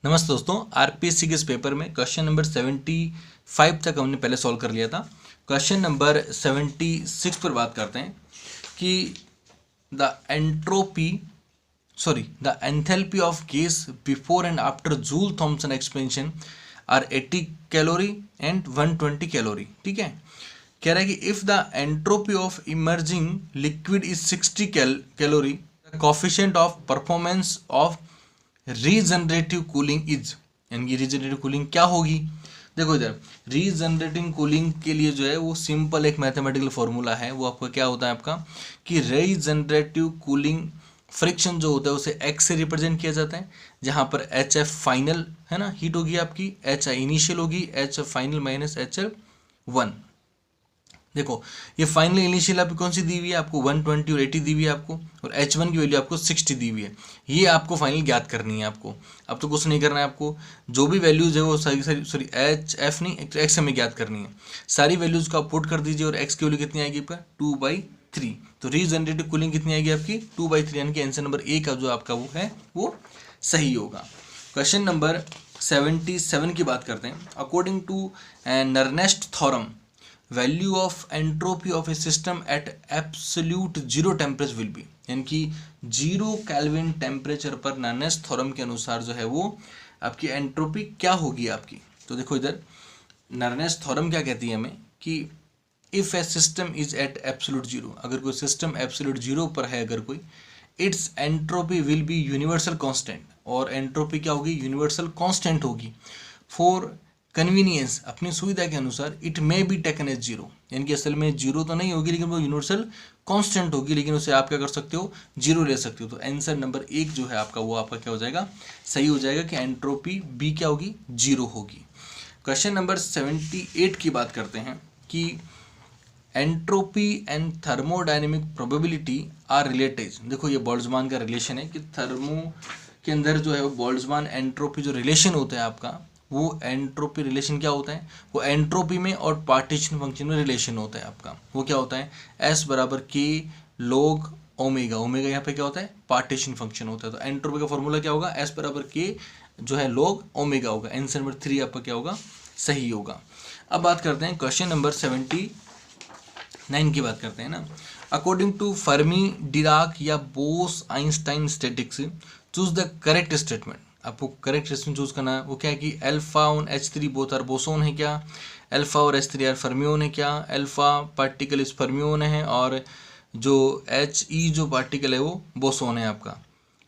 नमस्ते दोस्तों, आरपीएससी के इस पेपर में क्वेश्चन नंबर 75 तक हमने पहले सॉल्व कर लिया था। क्वेश्चन नंबर 76 पर बात करते हैं कि the enthalpy of gas before and after Joule Thomson expansion are 80 calorie and 120 calorie. ठीक है, कह रहा है कि if the entropy of emerging liquid is 60 calorie, the coefficient of performance of regenerative cooling is, यानी कि रीजनरेटिव कूलिंग क्या होगी। देखो इधर रीजनरेटिंग कूलिंग के लिए जो है वो सिंपल एक मैथमेटिकल फॉर्मूला है। वो आपका क्या होता है आपका कि रीजनरेटिव कूलिंग फ्रिक्शन जो होता है उसे एक्स से रिप्रेजेंट किया जाता है, जहां पर एच एफ फाइनल है ना हीट होगी आपकी, एच आई इनिशियल होगी, H F final minus H F one. देखो ये फाइनल इनिशियल आपकी कौन सी दी हुई है, आपको 120 और 80 दी हुई है आपको, और H1 की वैल्यू आपको 60 दी हुई है। ये आपको फाइनल ज्ञात करनी है आपको। अब तो कुछ नहीं करना है आपको, जो भी वैल्यूज है वो सॉरी एच एफ नहीं एक्स हमें ज्ञात करनी है। सारी वैल्यूज को आप पुट कर दीजिए और एक्स की वैल्यू कितनी आएगी आपका 2/3। तो रीजनरेटिव कूलिंग कितनी आएगी आपकी 2/3, यानी कि आंसर नंबर ए का जो आपका वो है वो सही होगा। क्वेश्चन नंबर 77 की बात करते हैं। According to नर्नेस्ट theorem, value of entropy of A system eight absolute zero temperature will be, यानी कि 0 केल्विन टेम्परेचर पर नर्नेस्ट थ्योरम के अनुसार जो है वो आपकी एंट्रोपी क्या होगी आपकी। तो देखो इधर नर्नेस्ट थ्योरम क्या कहती है हमें कि if a system is at absolute zero, अगर कोई सिस्टम एब्सोल्यूट जीरो पर है अगर कोई, its entropy will be universal constant, और एंट्रोपी क्या होगी यूनिवर्सल कांस्टेंट होगी। फॉर कन्वीनियंस, अपनी सुविधा के अनुसार, it may be taken as zero, यानी कि असल में जीरो तो नहीं होगी लेकिन वो यूनिवर्सल कांस्टेंट होगी, लेकिन उसे आप क्या कर सकते हो जीरो ले सकते हो। तो आंसर नंबर 1 जो है आपका वो आपका क्या हो जाएगा सही हो जाएगा कि एंट्रोपी बी क्या होगी जीरो होगी। क्वेश्चन नंबर 78 की बात करते हैं कि entropy and thermodynamic probability are related. देखो ये बोल्ट्जमान का रिलेशन है कि थर्मो के अंदर जो है वो बोल्ट्जमान एंट्रोपी जो रिलेशन होता है आपका, वो एंट्रोपी रिलेशन क्या होता है, वो एंट्रोपी में और पार्टीशन फंक्शन में रिलेशन होता है आपका। वो क्या होता है एस बराबर के लॉग ओमेगा, ओमेगा यहाँ पे क्या होता है पार्टीशन फंक्शन होता है। तो एंट्रोपी का फॉर्मूला क्या होगा एस बराबर के जो है लॉग ओमेगा होगा। आंसर नंबर 3 आपका क्या होगा सही होगा। अब बात करते हैं क्वेश्चन नंबर 79 की बात करते हैं ना। अकॉर्डिंग टू फर्मी डिराक या Bose Einstein statics, choose the correct statement. आपको करेक्ट स्टेटमेंट चूज करना है। वो क्या है कि alpha on H3 both are boson है क्या, अल्फा और H3 आर फर्मियोन है क्या, अल्फा पार्टिकल इस फर्मियोन है और जो He जो पार्टिकल है वो बोसोन है आपका।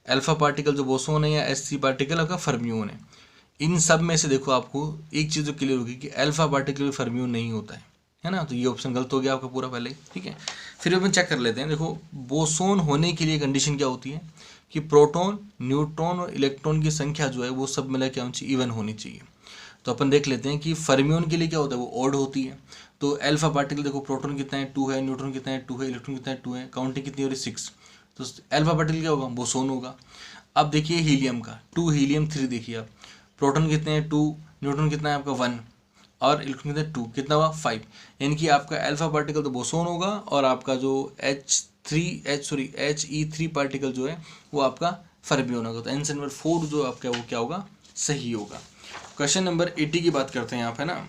अल्फा पार्टिकल जो बोसोन है या H3 पार्टिकल आपका फर्मियोन है। इन सब में से देखो आपको एक चीज़ जो क्लियर होगी कि अल्फा पार्टिकल फर्मियोन नहीं होता है ना। तो ये ऑप्शन गलत हो गया आपका पूरा पहले ही। ठीक है, फिर अपन चेक कर लेते हैं। देखो बोसोन होने के लिए कंडीशन क्या होती है कि प्रोटॉन न्यूट्रॉन और इलेक्ट्रॉन की संख्या जो है वो सब मिला क्या होनी चाहिए इवन होनी चाहिए। तो अपन देख लेते हैं कि फर्मियोन के लिए क्या होता है वो ऑड होती है। तो अल्फा पार्टिकल देखो प्रोटॉन कितना है 2 है, न्यूट्रॉन कितना है 2 है, इलेक्ट्रॉन कितना है 2 है, काउंटिंग कितनी हो रही 6। तो अल्फा पार्टिकल क्या होगा बोसोन होगा। अब देखिए हीलियम का 2 हीलियम 3 देखिए आप, प्रोटॉन कितने हैं 2, न्यूट्रॉन कितना है आपका 1 और इलेक्ट्रॉन कितना है 2, कितना हुआ 5। यानी कि आपका अल्फा पार्टिकल तो बोसोन होगा और आपका जो He3 पार्टिकल जो है वो आपका फर्मियोन होगा। तो आंसर नंबर 4 जो आपका वो क्या होगा सही होगा। क्वेश्चन नंबर 80 की बात करते हैं यहाँ पे ना।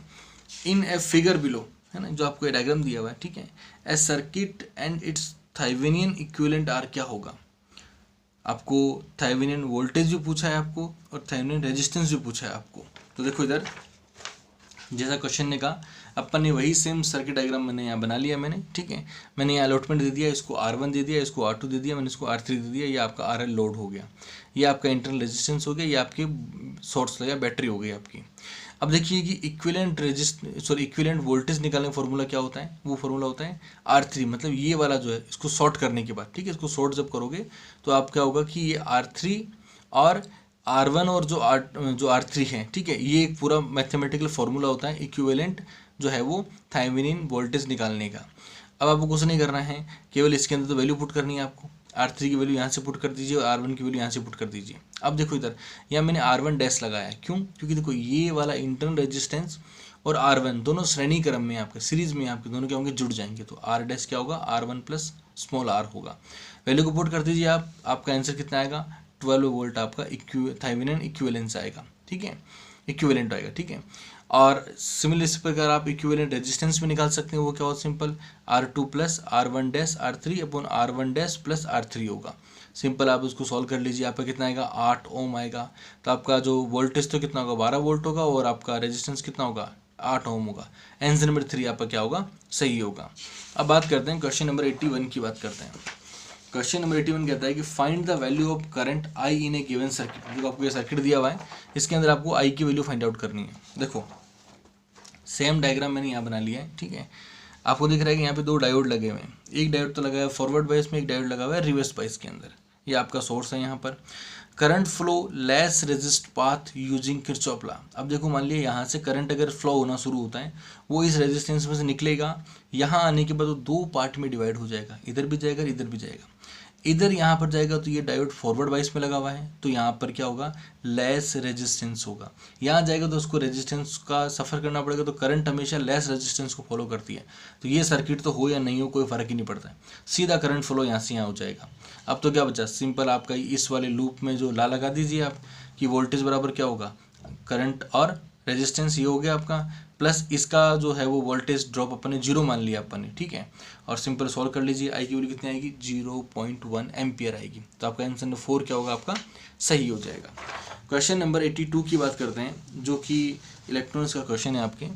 इन ए फिगर बिलो है ना, जो आपको डायग्राम दिया हुआ है ठीक है, ए circuit and it's Thevenin equivalent are क्या होगा। आपको थेवेनिन वोल्टेज भी पूछा है आपको और थेवेनिन रेजिस्टेंस भी पूछा है आपको। तो देखो इधर जैसा क्वेश्चन ने कहा अपन ने वही सेम सर्किट डायग्राम मैंने यहाँ बना लिया मैंने। ठीक है, मैंने यहाँ अलॉटमेंट दे दिया, इसको R1 दे दिया, इसको R2 दे दिया, मैंने इसको R3 दे दिया, ये आपका RL लोड हो गया, ये आपका इंटरनल रेजिस्टेंस हो गया, ये आपकी सोर्स लगा बैटरी हो गई आपकी। अब देखिए कि इक्विवेलेंट वोल्टेज निकालने का फॉर्मूला क्या होता है, वो फॉर्मूला होता है R3, मतलब ये वाला जो है इसको शॉर्ट करने के बाद। ठीक है, इसको शॉर्ट जब करोगे तो आप क्या होगा कि ये R3 और R1 और जो R3 है ठीक है, ये एक पूरा मैथमेटिकल फॉर्मूला होता है इक्विवेलेंट जो है वो थेवेनिन वोल्टेज निकालने का। अब आपको कुछ नहीं करना है, केवल इसके अंदर तो वैल्यू पुट करनी है आपको। R3 की वैल्यू यहाँ से पुट कर दीजिए और R1 की वैल्यू यहाँ से पुट कर दीजिए। अब देखो इधर यहाँ मैंने R1 डैश लगाया, क्यों, क्योंकि देखो ये वाला इंटरनल रेजिस्टेंस और R1 दोनों श्रेणी क्रम में आपके सीरीज में आपके दोनों क्या होंगे जुड़ जाएंगे। तो R डैश क्या होगा R1 प्लस स्मॉल r होगा। वैल्यू को पुट कर दीजिए आप, आपका आंसर कितना आएगा 12 वोल्ट आपका थेवेनिन इक्विवेलेंस आएगा। ठीक है, इक्विवेलेंट आएगा, ठीक है। और सिमिलर इस प्रकार आप इक्विवेलेंट रेजिस्टेंस भी निकाल सकते हैं, वो क्या होगा, simple R2 plus R1 dash R3 upon R1 dash plus R3 होगा। सिंपल आप उसको सॉल्व कर लीजिए, आपका कितना आएगा, 8 ओम आएगा। तो आपका जो वोल्टेज तो कितना होगा, 12 वोल्ट होगा, और आपका रेजिस्टेंस कितना होगा, 8 ओम होगा। आंसर नंबर 3 आपका क्या होगा, सही होगा। अब बात करते हैं क्वेश्चन नंबर 81 की बात करते हैं। क्वेश्चन नंबर 81 कहता है कि find the value of current I in A given circuit. जो आपको ये सर्किट दिया हुआ है, इसके अंदर आपको आई की वैल्यू फाइंड आउट करनी है। देखो सेम डायग्राम मैंने यहाँ बना लिया है, ठीक है। आपको दिख रहा है कि यहाँ पे 2 डायोड लगे हुए हैं। एक डायोड तो लगा है फॉरवर्ड बायस में, एक डायोड लगा हुआ है रिवर्स बायस के अंदर। ये आपका सोर्स है। यहाँ पर current flow less resist path using Kirchhoff law. अब देखो मान लिया यहाँ से करंट अगर फ्लो होना शुरू होता है, वो इस रेजिस्टेंस में से निकलेगा, यहाँ आने के बाद वो 2 पार्ट में डिवाइड हो जाएगा, इधर भी जाएगा इधर भी जाएगा। इधर यहाँ पर जाएगा तो ये डायोड फॉरवर्ड वाइस में लगा हुआ है, तो यहाँ पर क्या होगा, लेस रेजिस्टेंस होगा। यहाँ जाएगा तो उसको रेजिस्टेंस का सफ़र करना पड़ेगा, तो करंट हमेशा लेस रेजिस्टेंस को फॉलो करती है। तो ये सर्किट तो हो या नहीं हो कोई फ़र्क ही नहीं पड़ता है, सीधा करंट फ्लो यहाँ से यहाँ हो जाएगा। अब तो क्या बचा, सिंपल आपका इस वाले लूप में जो ला लगा दीजिए आप, कि वोल्टेज बराबर क्या होगा, करंट और रेजिस्टेंस ये हो गया आपका, प्लस इसका जो है वो वोल्टेज ड्रॉप अपन ने 0 मान लिया अपन ने, ठीक है। और सिंपल सॉल्व कर लीजिए, आई की वैल्यू कितनी आएगी, 0.1 एम्पियर आएगी। तो आपका आंसर नंबर 4 क्या होगा, आपका सही हो जाएगा। क्वेश्चन नंबर 82 की बात करते हैं, जो कि इलेक्ट्रॉनिक्स का क्वेश्चन है आपके।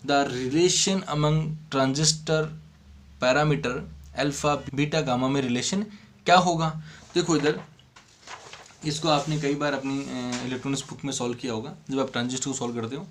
The relation among transistor parameter alpha beta gamma में रिलेशन क्या होगा। देखो इधर इसको आपने कई बार अपनी इलेक्ट्रॉनिक्स बुक में सॉल्व किया होगा। जब आप ट्रांजिस्टर को सॉल्व करते हो,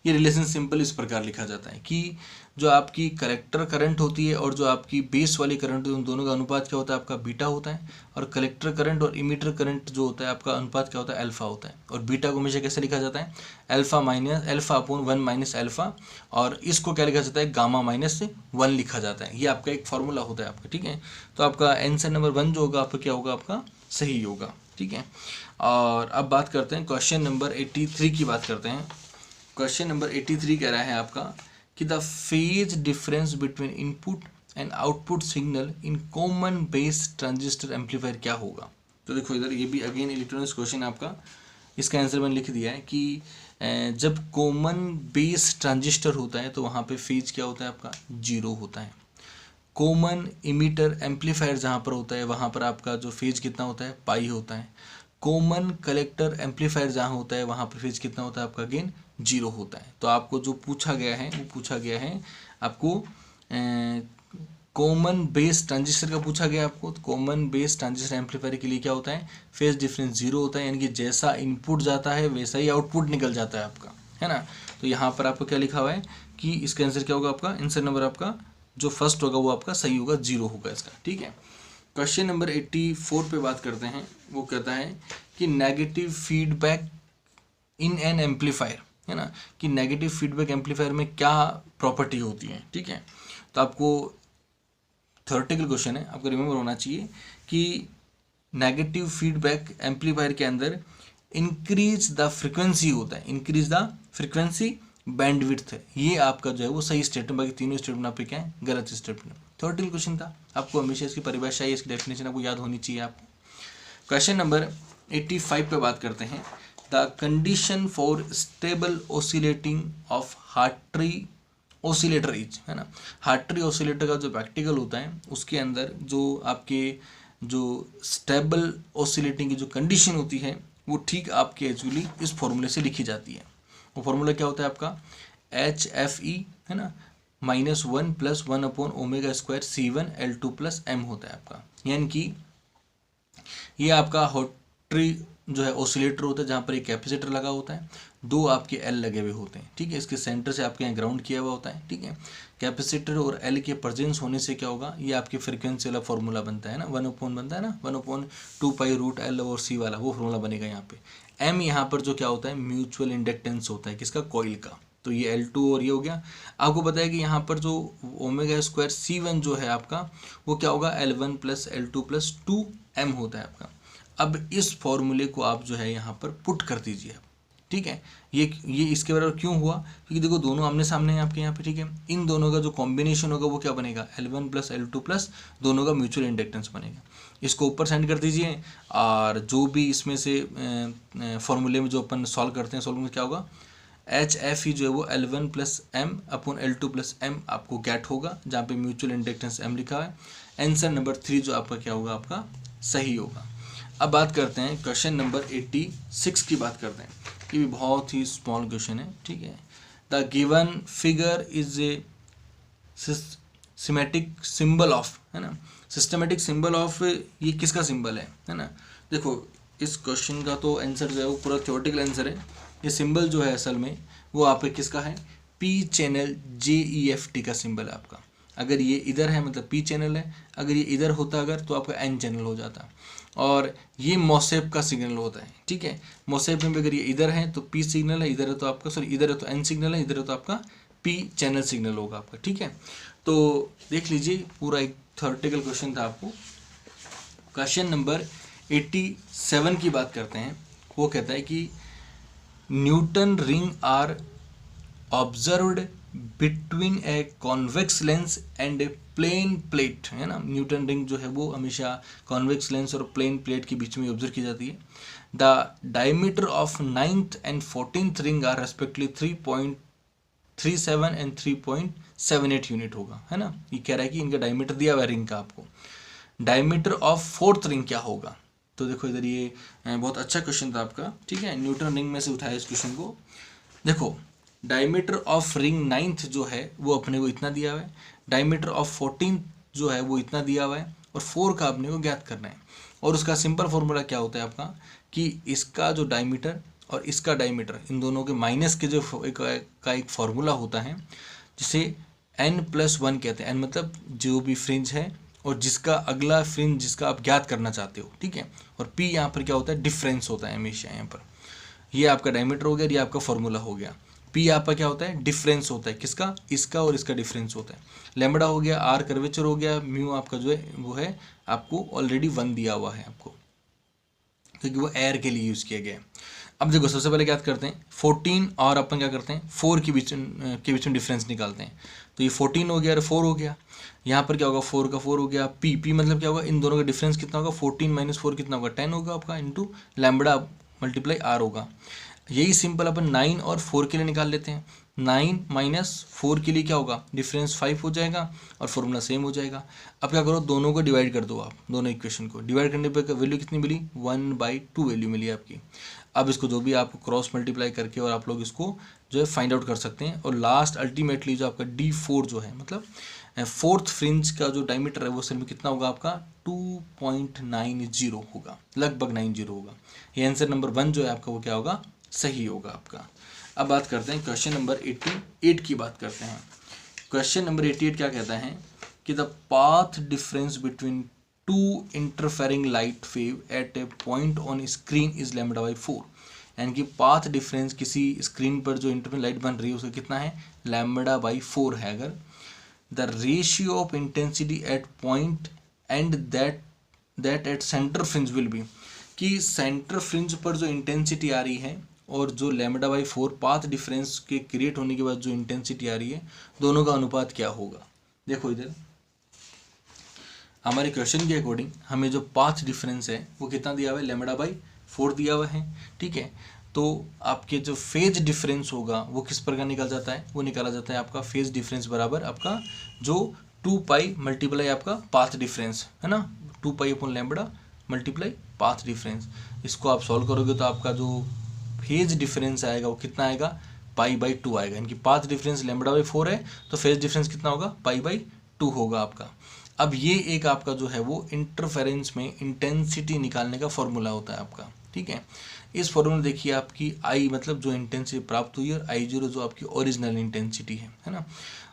ये रिलेशन सिंपल इस प्रकार लिखा जाता है कि जो आपकी कलेक्टर करंट होती है और जो आपकी बेस वाली करंट होती है, उन दोनों का अनुपात क्या होता है, आपका बीटा होता है। और कलेक्टर करंट और इमीटर करंट जो होता है आपका अनुपात क्या होता है, अल्फा होता है। और बीटा को हमेशा कैसे लिखा जाता है, अल्फा अपॉन 1 माइनस अल्फा, और इसको क्या लिखा जाता है, गामा माइनस 1 लिखा जाता है। ये आपका एक फॉर्मूला होता है आपका, ठीक है। तो आपका आंसर नंबर 1 जो होगा आपका क्या होगा, आपका सही होगा, ठीक है। और अब बात करते हैं क्वेश्चन नंबर 83 की बात करते हैं। क्वेश्चन नंबर 83 कह रहा है आपका कि the phase difference between input and output signal in common base transistor amplifier क्या होगा। तो देखो इधर ये भी अगेन इलेक्ट्रॉनिक्स क्वेश्चन आपका, इसका आंसर मैंने लिख दिया है कि जब कॉमन बेस ट्रांजिस्टर होता है तो वहाँ पे फेज क्या होता है, आपका 0 होता है। कॉमन इमीटर एम्पलीफायर जहाँ पर होता है वहाँ पर आपका जो फेज कितना होता है, पाई होता है। कॉमन कलेक्टर एम्पलीफायर जहाँ होता है वहाँ पर फेज कितना होता है, आपका अगेन 0 होता है। तो आपको जो पूछा गया है वो पूछा गया है आपको कॉमन बेस ट्रांजिस्टर का पूछा गया आपको। तो कॉमन बेस ट्रांजिस्टर एम्पलीफायर के लिए क्या होता है, फेज डिफरेंस 0 होता है, यानी कि जैसा इनपुट जाता है वैसा ही आउटपुट निकल जाता है आपका, है ना। तो यहाँ पर आपको क्या लिखा हुआ है कि इसका आंसर क्या होगा, आपका आंसर नंबर आपका जो फर्स्ट होगा वो आपका सही होगा, 0 होगा इसका, ठीक है। क्वेश्चन नंबर 84 पे बात करते हैं। वो कहता है कि negative feedback in an amplifier, है ना, कि नेगेटिव फीडबैक एम्पलीफायर में क्या प्रॉपर्टी होती है, ठीक है। तो आपको थ्योरेटिकल क्वेश्चन है, आपको रिमेंबर होना चाहिए कि नेगेटिव फीडबैक एम्पलीफायर के अंदर इंक्रीज द फ्रिक्वेंसी होता है, इंक्रीज द फ्रिक्वेंसी बैंडविड्थ है, ये आपका जो है वो सही स्टेटमेंट। बाकी तीनों स्टेटमेंट आप पे क्या है, गलत स्टेटमेंट। थ्योरेटिकल क्वेश्चन था, आपको हमेशा इसकी परिभाषा इसकी डेफिनेशन आपको याद होनी चाहिए आपको। क्वेश्चन नंबर 85 पे बात करते हैं। The condition for stable oscillating of Hartree oscillator is, है ना। हार्ट्री ऑसिलेटर का जो प्रैक्टिकल होता है उसके अंदर जो आपके जो स्टेबल ऑसिलेटिंग की जो कंडीशन होती है वो ठीक आपके एक्चुअली इस फॉर्मूले से लिखी जाती है। वो फॉर्मूला क्या होता है आपका, HFE, है ना, -1 + 1 upon omega square C1 L2 + M होता है आपका। यानी कि ये आपका हार्ट्री जो है ऑसिलेटर होता है जहाँ पर एक कैपेसिटर लगा होता है, 2 आपके L लगे हुए होते हैं, ठीक है। इसके सेंटर से आपके यहाँ ग्राउंड किया हुआ होता है, ठीक है। कैपेसिटर और L के प्रेजेंस होने से क्या होगा, ये आपकी फ्रीक्वेंसी वाला फॉर्मूला बनता है ना, 1 बनता है ना, 1/2π√L और C वाला वो फॉर्मूला बनेगा यहाँ पे। M यहाँ पर जो क्या होता है, म्यूचुअल इंडक्टेंस होता है, किसका, कॉइल का। तो ये L2 और ये हो गया। आपको पता है कि यहाँ पर जो ओमेगा स्क्वायर C1 जो है आपका वो क्या होगा, L1 + L2 + 2M होता है आपका। अब इस फॉर्मूले को आप जो है यहाँ पर पुट कर दीजिए, ठीक है। ये इसके बराबर क्यों हुआ, क्योंकि देखो दोनों आमने सामने हैं आपके यहाँ पे, ठीक है। इन दोनों का जो कॉम्बिनेशन होगा वो क्या बनेगा, L1 प्लस L2 प्लस दोनों का म्यूचुअल इंडक्टेंस बनेगा। इसको ऊपर सेंड कर दीजिए, और जो भी इसमें से फॉर्मूले में जो अपन सॉल्व करते हैं, सॉल्व में क्या होगा, HF ही जो है वो L1 plus M upon L2 plus M आपको गेट होगा, जहाँ पे म्यूचुअल इंडक्टेंस M लिखा है। आंसर नंबर 3 जो आपका क्या होगा, आपका सही होगा। अब बात करते हैं क्वेश्चन नंबर 86 की बात करते हैं। ये भी बहुत ही स्मॉल क्वेश्चन है, ठीक है। The given figure is a systematic symbol of, है ना, सिस्टमेटिक सिंबल ऑफ, ये किसका सिंबल है ना। देखो इस क्वेश्चन का तो आंसर जो है वो पूरा थ्योरेटिकल आंसर है। ये सिंबल जो है असल में वो आप किसका है, पी चैनल JEFT का सिंबल है आपका। अगर ये इधर है मतलब पी चैनल है, अगर ये इधर होता अगर तो आपका एन चैनल हो जाता, और ये मोसेप का सिग्नल होता है, ठीक है। मोसेप में अगर ये इधर है तो पी सिग्नल है, इधर है तो आपका सॉरी इधर है तो एन सिग्नल है, इधर है तो आपका पी चैनल सिग्नल होगा आपका, ठीक है। तो देख लीजिए पूरा एक थ्योरेटिकल क्वेश्चन था आपको। क्वेश्चन नंबर 87 की बात करते हैं। वो कहता है कि Newton ring are observed between a convex lens and a plane plate, है ना। न्यूटन रिंग जो है वो हमेशा कॉन्वेक्स लेंस और प्लेन प्लेट के बीच में ऑब्जर्व की जाती है। The diameter of 9th and 14th ring are respectively 3.37 and 3.78 unit होगा, है ना। ये कह रहा है कि इनका डायमीटर दिया हुआ है रिंग का आपको। डायमीटर ऑफ 4th रिंग क्या होगा, तो देखो इधर ये बहुत अच्छा क्वेश्चन था आपका, ठीक है। न्यूटन रिंग में से उठाया इस क्वेश्चन को। देखो डायमीटर ऑफ रिंग 9th जो है वो अपने को इतना दिया हुआ है, डायमीटर ऑफ 14th जो है वो इतना दिया हुआ है, और 4 का अपने को ज्ञात करना है। और उसका सिंपल फॉर्मूला क्या होता है आपका, कि इसका जो डायमीटर और इसका डायमीटर, इन दोनों के माइनस के जो एक फार्मूला होता है, जिसे n+1 कहते हैं। n मतलब जो भी फ्रिंज है और जिसका अगला फ्रिंज जिसका आप ज्ञात करना चाहते हो, ठीक है। और p यहाँ पर क्या होता है, डिफरेंस होता है हमेशा यहाँ पर। ये आपका डायमीटर हो गया, ये आपका फॉर्मूला हो गया। p आपका क्या होता है, डिफरेंस होता है, किसका, इसका और इसका डिफरेंस होता है। लैम्बडा हो गया, r कर्वेचर हो गया, म्यू आपका जो है वो है आपको ऑलरेडी 1 दिया हुआ है आपको, क्योंकि वो एयर के लिए यूज़ किया गया है। अब देखो सबसे पहले क्या करते हैं, 14 और अपन क्या करते हैं 4 के बीच में डिफरेंस निकालते हैं। तो ये 14 हो गया और 4 हो गया, यहाँ पर क्या होगा 4 का 4 हो गया। p मतलब क्या होगा, इन दोनों का डिफरेंस कितना होगा, 14 - 4 कितना होगा, 10 होगा आपका, इंटू लैम्बडा मल्टीप्लाई r होगा। यही सिंपल अपन 9 और 4 के लिए निकाल लेते हैं। 9 - 4 के लिए क्या होगा, डिफरेंस 5 हो जाएगा और फॉर्मूला सेम हो जाएगा। अब क्या करो, दोनों को डिवाइड कर दो आप, दोनों इक्वेशन को डिवाइड करने पर वैल्यू कितनी मिली, 1/2 वैल्यू मिली आपकी। अब इसको जो भी आपको क्रॉस मल्टीप्लाई करके और आप लोग इसको जो है फाइंड आउट कर सकते हैं। और लास्ट अल्टीमेटली जो आपका D4 जो है, मतलब 4th फ्रिंज का जो डायमीटर है वो असल में कितना होगा आपका, 2.90 होगा, लगभग 90 होगा। ये आंसर नंबर 1 जो है आपका वो क्या होगा, सही होगा आपका। अब बात करते हैं क्वेश्चन नंबर 88 की बात करते हैं। क्वेश्चन नंबर 88 क्या कहता है कि the path difference between 2 interfering light wave eight A point on screen is λ/4। यानी कि पाथ डिफरेंस किसी स्क्रीन पर जो इंटरफेरिंग लाइट बन रही है उसका कितना है, λ/4 है। अगर the ratio of intensity at point and that at centre fringe will be, कि सेंटर फ्रिंज पर जो इंटेंसिटी आ रही है और जो λ/4 पाथ डिफरेंस के क्रिएट होने के बाद जो इंटेंसिटी आ रही है, दोनों का अनुपात क्या होगा। देखो इधर हमारे क्वेश्चन के अकॉर्डिंग हमें जो पाथ डिफरेंस है वो कितना दिया हुआ है, λ/4 दिया हुआ है, ठीक है। तो आपके जो फेज डिफरेंस होगा वो किस प्रकार निकल जाता है, वो निकाला जाता है आपका फेज डिफरेंस बराबर आपका जो 2π मल्टीप्लाई आपका पाथ डिफरेंस, है ना, 2π/λ मल्टीप्लाई पाथ डिफरेंस। इसको आप सॉल्व करोगे तो आपका जो फेज डिफरेंस आएगा वो कितना आएगा, π/2 आएगा। यानी कि पाथ डिफरेंस λ/4 है तो फेज डिफरेंस कितना होगा, π/2 होगा आपका। अब ये एक आपका जो है वो इंटरफेरेंस में इंटेंसिटी निकालने का फॉर्मूला होता है आपका, ठीक है। इस फॉर्मूला देखिए आपकी I मतलब जो इंटेंसिटी प्राप्त हुई है, और I0 जो आपकी ओरिजिनल इंटेंसिटी है ना।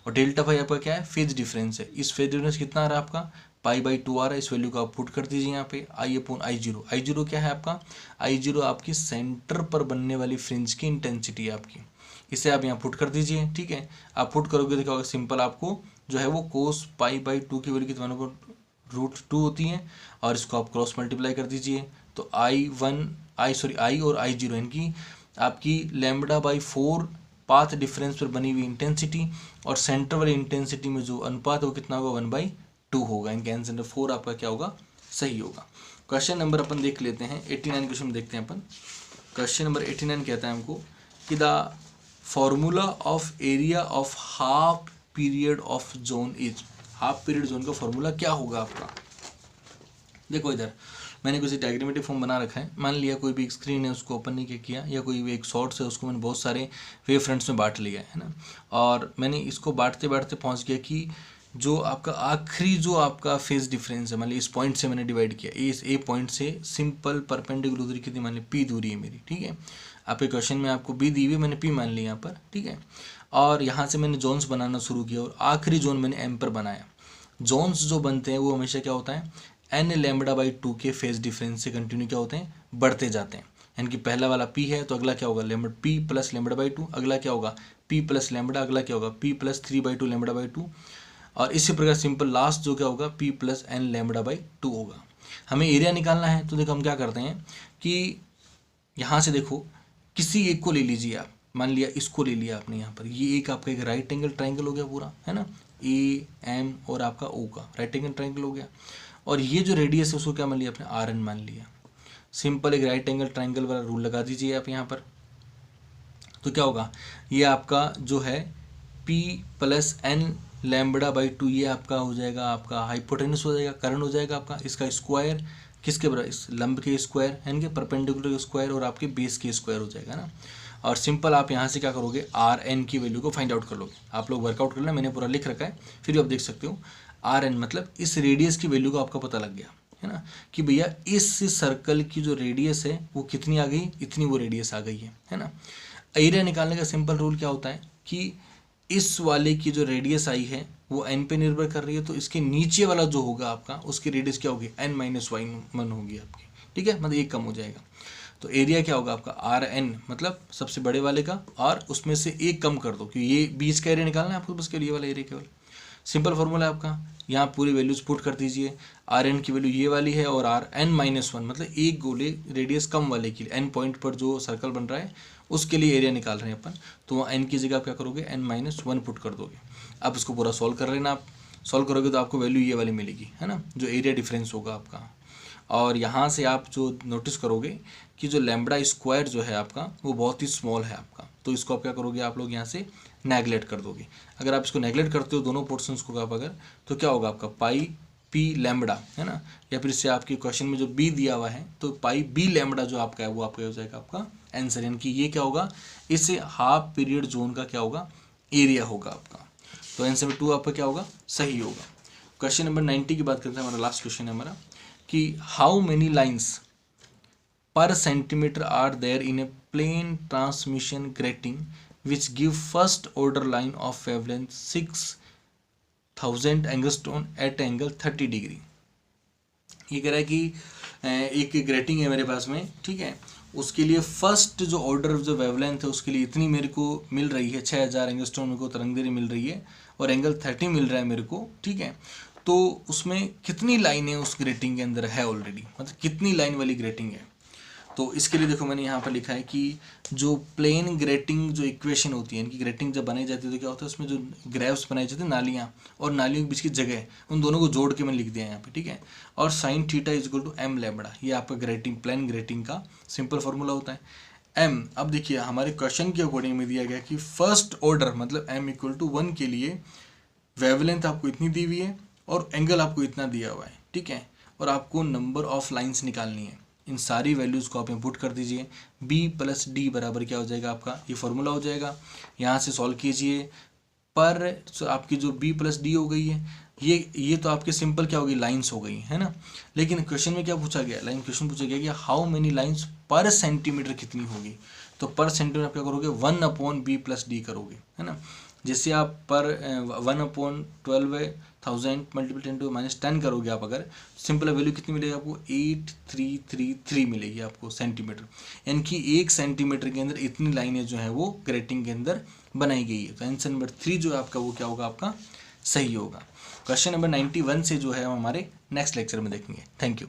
और डेल्टा फाई आपका क्या है, फेज डिफरेंस है। इस फेज डिफरेंस कितना आ रहा है आपका, π/2 आ रहा है। इस वैल्यू को आप पुट कर दीजिए यहाँ पे, I/I0। I0 क्या है आपका, I0 आपकी सेंटर पर बनने वाली फ्रिंज की इंटेंसिटी है आपकी। इसे आप यहाँ पुट कर दीजिए, ठीक है। आप पुट करोगे तो क्या होगा, सिंपल आपको जो है वो cos π/2 की वैल्यू कितना होगा, √2 होती है। और इसको आप क्रॉस मल्टीप्लाई कर दीजिए तो I और I0 यानी कि आपकी λ/4 पाथ डिफरेंस पर बनी हुई इंटेंसिटी, और सेंटर वाली इंटेंसिटी में जो अनुपात है वो कितना होगा, 1/2 होगा। इनका आंसर नंबर 4 आपका क्या होगा, सही होगा। क्वेश्चन नंबर अपन देख लेते हैं 89 क्वेश्चन देखते हैं अपन। क्वेश्चन नंबर 89 कहता है हमको कि the formula of area of half period of zone is, half period zone का फॉर्मूला क्या होगा आपका। देखो इधर मैंने कुछ डायग्रामेटिक फॉर्म बना रखा है। मान लिया कोई भी एक स्क्रीन है उसको ओपन नहीं किया, या कोई भी एक शॉर्ट्स है उसको मैंने बहुत सारे वेव फ्रंट्स में बांट लिया है ना, और मैंने इसको बांटते बांटते पहुंच गया कि जो आपका आखिरी जो आपका फेज डिफरेंस है, मान लिया इस पॉइंट से मैंने डिवाइड किया, इस ए पॉइंट से सिंपल परपेंडिकुलर दूरी कितनी, मान ली पी दूरी है मेरी, ठीक है। आपके क्वेश्चन में आपको बी दी हुई, मैंने पी मान लिया यहाँ पर, ठीक है। और यहाँ से मैंने जोन्स बनाना शुरू किया और आखिरी जोन मैंने एम पर बनाया। जोन्स जो बनते हैं वो हमेशा क्या होता है, n λ/2 के फेज डिफरेंस से कंटिन्यू क्या होते हैं, बढ़ते जाते हैं। यानी कि पहला वाला p है तो अगला क्या होगा, p प्लस λ/2, अगला क्या होगा p प्लस लैम्बडा, अगला क्या होगा p प्लस 3/2 λ/2, और इसी प्रकार सिंपल लास्ट जो क्या होगा p प्लस n λ/2 होगा। हमें एरिया निकालना है तो देखो हम क्या करते हैं कि यहाँ से देखो किसी एक को ले लीजिए आप, मान लिया इसको ले लिया आपने यहाँ पर, ये एक आपका एक राइट एंगल ट्राइंगल हो गया पूरा, है ना, ए एम और आपका ओ का राइट एंगल ट्राइंगल हो गया। और ये जो रेडियस है उसको क्या मान लिया आपने, आर एन मान लिया। सिंपल एक राइट एंगल ट्राइंगल वाला रूल लगा दीजिए आप यहाँ पर, तो क्या होगा, ये आपका जो है P प्लस n λ/2 ये आपका हो जाएगा, आपका हाइपोटेन्यूस हो जाएगा, करंट हो जाएगा आपका, इसका स्क्वायर किसके बराबर, इस लंब के स्क्वायर यानी कि परपेंडिकुलर के स्क्वायर और आपके बेस के स्क्वायर हो जाएगा ना। और सिंपल आप यहाँ से क्या करोगे, आर एन की वैल्यू को फाइंड आउट कर लोगे। आप लोग वर्कआउट कर लेना, मैंने पूरा लिख रखा है, फिर भी आप देख सकते हो। आर एन मतलब इस रेडियस की वैल्यू का आपका पता लग गया है ना, कि भैया इस सर्कल की जो रेडियस है वो कितनी आ गई, इतनी वो रेडियस आ गई है ना। एरिया निकालने का सिंपल रूल क्या होता है कि इस वाले की जो रेडियस आई है वो n पे निर्भर कर रही है, तो इसके नीचे वाला जो होगा आपका उसकी रेडियस क्या होगी, n-1 होगी आपकी, ठीक है, मतलब एक कम हो जाएगा। तो एरिया क्या होगा आपका, आर एन मतलब सबसे बड़े वाले का, और उसमें से एक कम कर दो, क्योंकि ये बीच का एरिया निकालना है आपको, बस के लिए वाला एरिया केवल। सिंपल फॉर्मूला है आपका, यहाँ पूरी वैल्यूज पुट कर दीजिए। आर एन की वैल्यू ये वाली है और आर n-1 मतलब एक गोले रेडियस कम वाले के लिए, एन पॉइंट पर जो सर्कल बन रहा है उसके लिए एरिया निकाल रहे हैं अपन, तो वहाँ n की जगह आप क्या करोगे, n-1 पुट कर दोगे। आप इसको पूरा सॉल्व कर लेना, आप सॉल्व करोगे तो आपको वैल्यू ये वाली मिलेगी, है ना, जो एरिया डिफरेंस होगा आपका। और यहाँ से आप जो नोटिस करोगे कि जो लैम्बडा स्क्वायर जो है आपका वो बहुत ही स्मॉल है आपका, तो इसको आप क्या करोगे, आप लोग यहाँ से नेगलेक्ट कर दोगे। अगर आप इसको नेगलेक्ट करते हो दोनों पोर्शंस को आप अगर, तो क्या होगा आपका पाई पी लैम्बडा, है ना, या फिर इससे आपके क्वेश्चन में जो बी दिया हुआ है तो पाई बी लैम्बडा जो आपका है वो आपका हो जाएगा आपका आंसर। यानी कि ये क्या होगा, इससे हाफ पीरियड जोन का क्या होगा, एरिया होगा आपका। तो आंसर में 2 आपका क्या होगा, सही होगा। क्वेश्चन नंबर 90 की बात करते हैं, हमारा लास्ट क्वेश्चन है हमारा कि how many lines per centimetre are there in a plane transmission grating which give first order line of wavelength 6000 angstrom at angle 30 degree. ये कह रहा है कि एक ग्रेटिंग है मेरे पास में, ठीक है, उसके लिए फर्स्ट जो ऑर्डर जो वेवलेंथ है उसके लिए इतनी मेरे को मिल रही है, 6000 एंगस्ट्रॉन मेरे को तरंगदैर्घ्य मिल रही है और एंगल 30 मिल रहा है मेरे को, ठीक है। तो उसमें कितनी लाइनें उस ग्रेटिंग के अंदर है ऑलरेडी, मतलब कितनी लाइन वाली ग्रेटिंग है। तो इसके लिए देखो मैंने यहाँ पर लिखा है कि जो प्लेन ग्रेटिंग जो इक्वेशन होती है, इनकी ग्रेटिंग जब बनाई जाती है तो क्या होता है, उसमें जो ग्रेव्स बनाई जाती है नालियाँ, और नालियों के बीच की जगह, उन दोनों को जोड़ के मैंने लिख दिया है यहाँ पे, ठीक है। और sine theta is equal to m lambda, ये आपका ग्रेटिंग प्लेन ग्रेटिंग का सिंपल फार्मूला होता है m। अब देखिए हमारे क्वेश्चन के अकॉर्डिंग में दिया गया कि फर्स्ट ऑर्डर मतलब m इक्वल टू 1 के लिए वेवलेंथ आपको इतनी दी हुई है और एंगल आपको इतना दिया हुआ है, ठीक है, और आपको नंबर ऑफ लाइन्स निकालनी है। इन सारी वैल्यूज़ को आप इनपुट कर दीजिए, b प्लस डी बराबर क्या हो जाएगा आपका, ये फॉर्मूला हो जाएगा। यहाँ से सॉल्व कीजिए, पर आपकी जो b प्लस डी हो गई है ये तो आपके सिंपल क्या होगी, लाइंस हो गई, है ना। लेकिन क्वेश्चन में क्या पूछा गया, लाइन क्वेश्चन पूछा गया कि हाउ मेनी लाइंस पर सेंटीमीटर कितनी होगी। तो पर सेंटीमीटर आप क्या करोगे, 1/b प्लस डी करोगे, है ना। जैसे आप पर 1/12,000 मल्टीपल 10 करोगे आप, अगर सिंपल वैल्यू कितनी मिलेगी आपको, 8333 मिलेगी आपको सेंटीमीटर। यानी कि 1 सेंटीमीटर के अंदर इतनी लाइनें जो है वो ग्रेटिंग के अंदर बनाई गई है। तो आंसर नंबर 3 जो है आपका वो क्या होगा, आपका सही होगा। क्वेश्चन नंबर 91 से जो है हम हमारे नेक्स्ट लेक्चर में देखेंगे। Thank you.